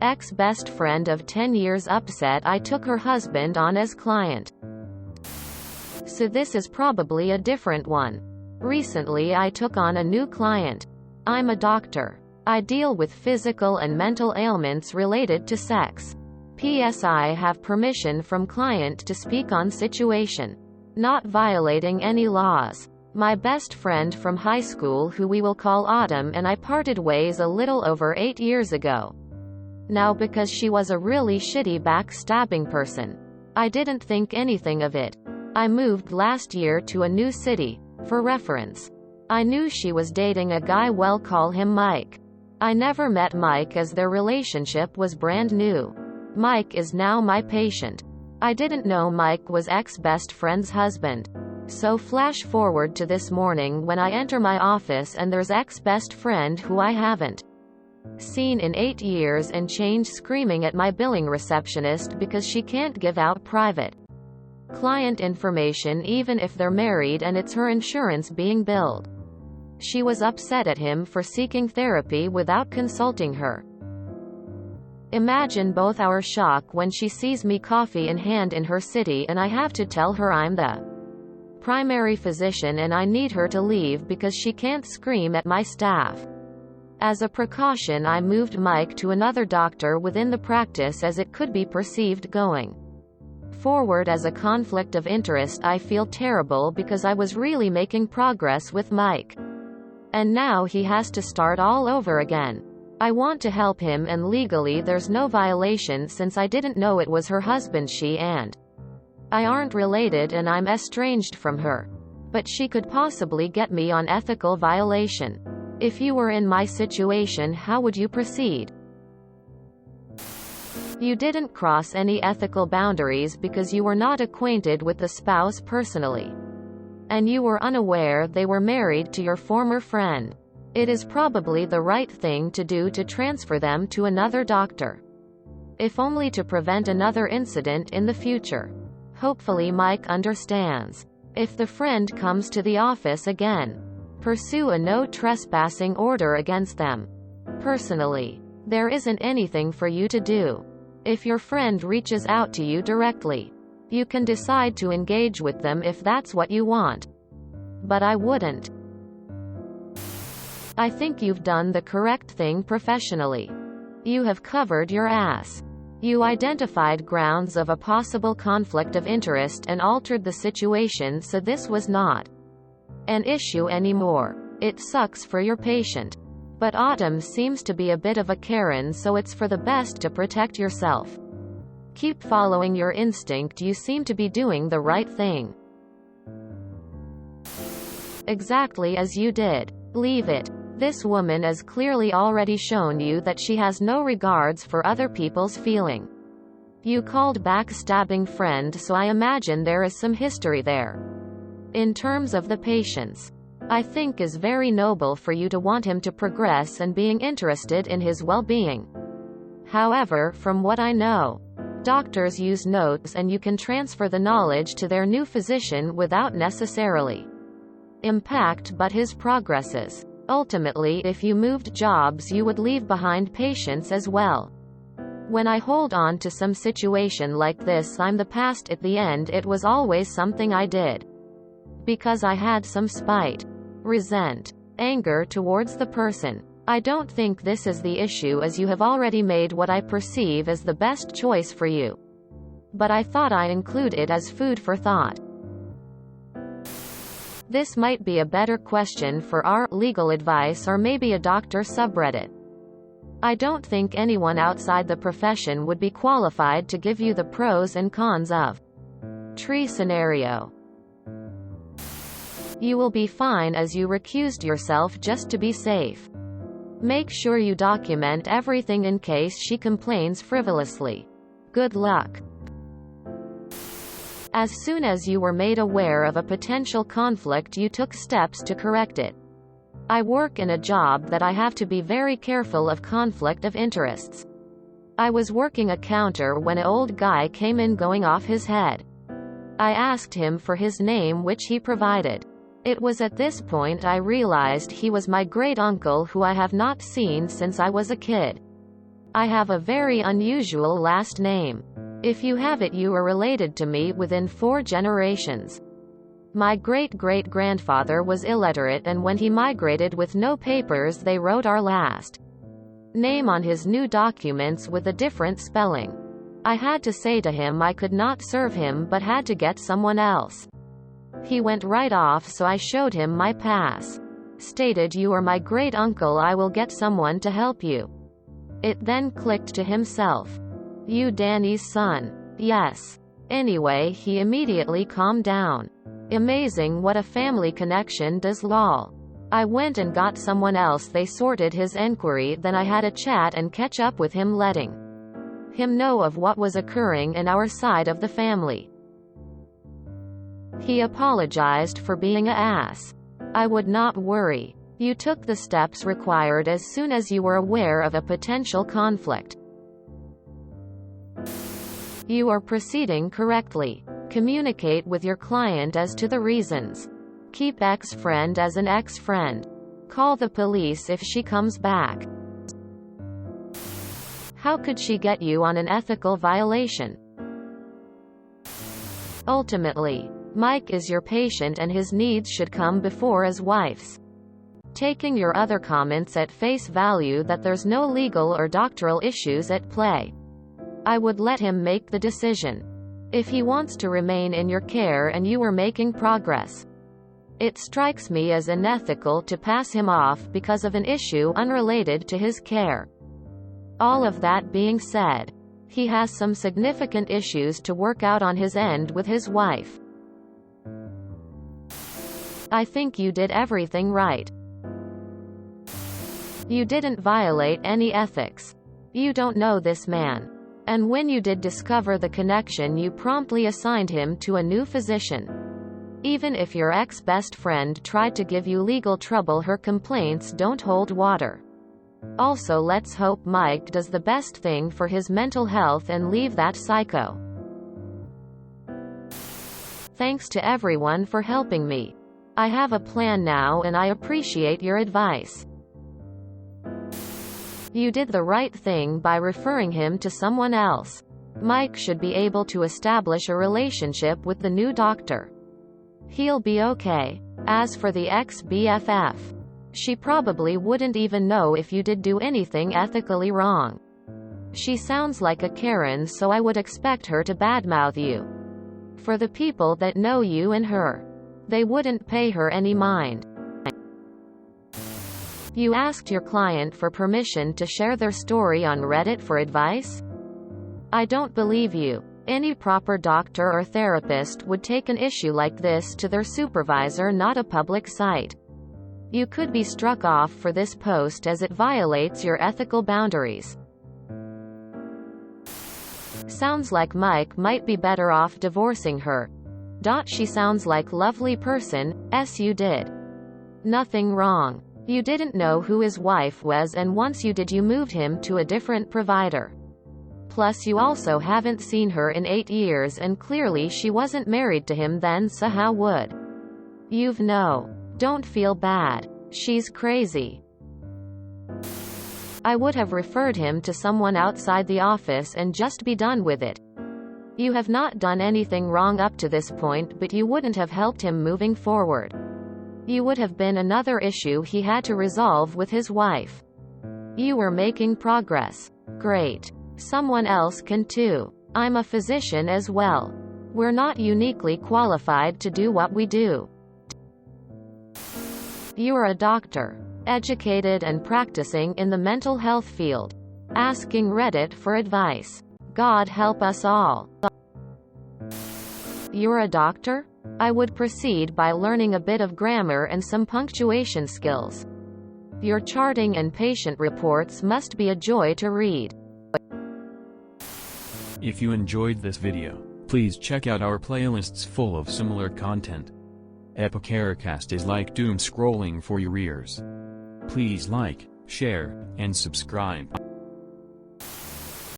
Ex-best friend of 10 years upset I took her husband on as client. So this is probably a different one. Recently I took on a new client. I'm a doctor. I deal with physical and mental ailments related to sex. P.S. I have permission from client to speak on situation. Not violating any laws. My best friend from high school, who we will call Autumn, and I parted ways a little over 8 years ago. Now because she was a really shitty backstabbing person. I didn't think anything of it. I moved last year to a new city. For reference, I knew she was dating a guy, well, call him Mike. I never met Mike as their relationship was brand new. Mike is now my patient. I didn't know Mike was ex-best friend's husband. So flash forward to this morning when I enter my office and there's ex-best friend who I haven't seen in 8 years and change screaming at my billing receptionist because she can't give out private client information even if they're married and it's her insurance being billed. She was upset at him for seeking therapy without consulting her. Imagine both our shock when she sees me coffee in hand in her city and I have to tell her I'm the primary physician and I need her to leave because she can't scream at my staff. As a precaution, I moved Mike to another doctor within the practice as it could be perceived going forward as a conflict of interest. I feel terrible because I was really making progress with Mike. And now he has to start all over again. I want to help him, and legally there's no violation since I didn't know it was her husband. She and I aren't related and I'm estranged from her. But she could possibly get me on ethical violation. If you were in my situation, how would you proceed? You didn't cross any ethical boundaries because you were not acquainted with the spouse personally. And you were unaware they were married to your former friend. It is probably the right thing to do to transfer them to another doctor. If only to prevent another incident in the future. Hopefully Mike understands. If the friend comes to the office again, pursue a no trespassing order against them. Personally, there isn't anything for you to do. If your friend reaches out to you directly, you can decide to engage with them if that's what you want. But I wouldn't. I think you've done the correct thing professionally. You have covered your ass. You identified grounds of a possible conflict of interest and altered the situation so this was not an issue anymore. It sucks for your patient. But Autumn seems to be a bit of a Karen, so it's for the best to protect yourself. Keep following your instinct. You seem to be doing the right thing. Exactly as you did. Leave it. This woman has clearly already shown you that she has no regards for other people's feeling. You called backstabbing friend, so I imagine there is some history there. In terms of the patients, I think is very noble for you to want him to progress and being interested in his well-being. However, from what I know, doctors use notes and you can transfer the knowledge to their new physician without necessarily impact but his progresses. Ultimately, if you moved jobs, you would leave behind patients as well. When I hold on to some situation like this, I'm the past. At the end, it was always something I did because I had some spite, resent, anger towards the person. I don't think this is the issue, as you have already made what I perceive as the best choice for you. But I thought I include it as food for thought. This might be a better question for our legal advice or maybe a doctor subreddit. I don't think anyone outside the profession would be qualified to give you the pros and cons of tree scenario. You will be fine as you recused yourself just to be safe. Make sure you document everything in case she complains frivolously. Good luck. As soon as you were made aware of a potential conflict, you took steps to correct it. I work in a job that I have to be very careful of conflict of interests. I was working a counter when an old guy came in going off his head. I asked him for his name, which he provided. It was at this point I realized he was my great uncle, who I have not seen since I was a kid. I have a very unusual last name. If you have it, you are related to me within 4 generations. My great-great-grandfather was illiterate, and when he migrated with no papers, they wrote our last name on his new documents with a different spelling. I had to say to him I could not serve him but had to get someone else. He went right off, so I showed him my pass. Stated, "You are my great-uncle, I will get someone to help you." It then clicked to himself. "You Danny's son?" "Yes." Anyway, he immediately calmed down. Amazing what a family connection does, lol. I went and got someone else, they sorted his enquiry, then I had a chat and catch up with him, letting him know of what was occurring in our side of the family. He apologized for being a ass. I would not worry. You took the steps required as soon as you were aware of a potential conflict. You are proceeding correctly. Communicate with your client as to the reasons. Keep ex-friend as an ex-friend. Call the police if she comes back. How could she get you on an ethical violation? Ultimately, Mike is your patient and his needs should come before his wife's. Taking your other comments at face value that there's no legal or doctoral issues at play, I would let him make the decision. If he wants to remain in your care and you are making progress, it strikes me as unethical to pass him off because of an issue unrelated to his care. All of that being said, he has some significant issues to work out on his end with his wife. I think you did everything right. You didn't violate any ethics. You don't know this man. And when you did discover the connection, you promptly assigned him to a new physician. Even if your ex-best friend tried to give you legal trouble, her complaints don't hold water. Also, let's hope Mike does the best thing for his mental health and leave that psycho. Thanks to everyone for helping me. I have a plan now and I appreciate your advice. You did the right thing by referring him to someone else. Mike should be able to establish a relationship with the new doctor. He'll be okay. As for the ex-BFF, she probably wouldn't even know if you did do anything ethically wrong. She sounds like a Karen, so I would expect her to badmouth you. For the people that know you and her, they wouldn't pay her any mind. You asked your client for permission to share their story on Reddit for advice? I don't believe you. Any proper doctor or therapist would take an issue like this to their supervisor, not a public site. You could be struck off for this post as it violates your ethical boundaries. Sounds like Mike might be better off divorcing her. She sounds like lovely person, you did nothing wrong. You didn't know who his wife was, and once you did, you moved him to a different provider. Plus you also haven't seen her in 8 years, and clearly she wasn't married to him then, so how would you've no? Don't feel bad. She's crazy. I would have referred him to someone outside the office and just be done with it. You have not done anything wrong up to this point, but you wouldn't have helped him moving forward. You would have been another issue he had to resolve with his wife. You were making progress. Great. Someone else can too. I'm a physician as well. We're not uniquely qualified to do what we do. You're a doctor, educated and practicing in the mental health field, asking Reddit for advice. God help us all. You're a doctor? I would proceed by learning a bit of grammar and some punctuation skills. Your charting and patient reports must be a joy to read. If you enjoyed this video, please check out our playlists full of similar content. Epicaricast is like doom scrolling for your ears. Please like, share, and subscribe.